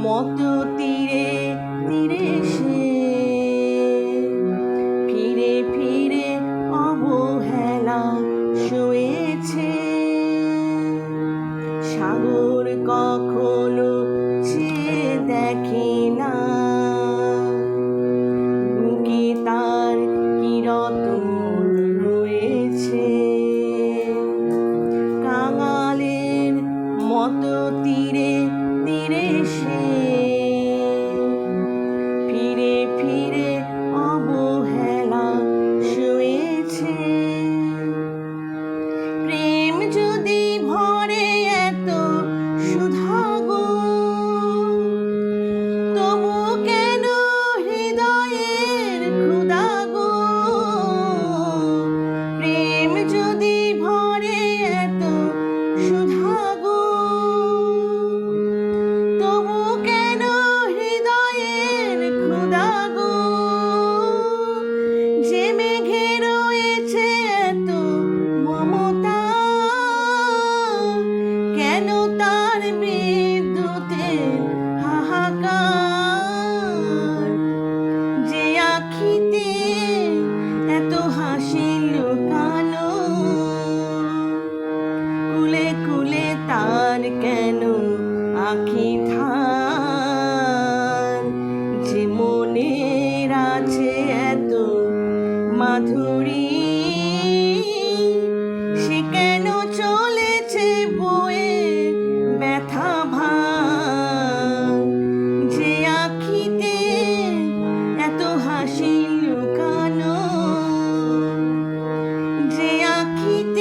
মতো তীরে তীরে সে ফিরে ফিরে অবহেলা শুয়েছে। সাগর কখনো চেয়ে দেখে না, বুকে তার কি রতন রয়েছে। কাঙালের মতো তীরে তীরে সে ফিরে ফিরে অবহেলা শুয়েছে। প্রেম যদি ভরে এত সুধা গো, তবু কেন হৃদয়ের ক্ষুধা গো? প্রেম যদি ভরে এত সুধা গো, তবু কেন হৃদয়ের ক্ষুধা গো? যে মেঘে রয়েছে এত মমতা, কেন তার বিদ্যুতের হাহাকার? যে আখিতে এত হাসি লুকানো, কুলে কুলে তার কেন আখি ধার? যে মনের আছে এত মাধুরী, সে কেন চলেছে বয়ে ব্যথা ভার? যে আখিতে এত হাসি লুকানো, যে আখিতে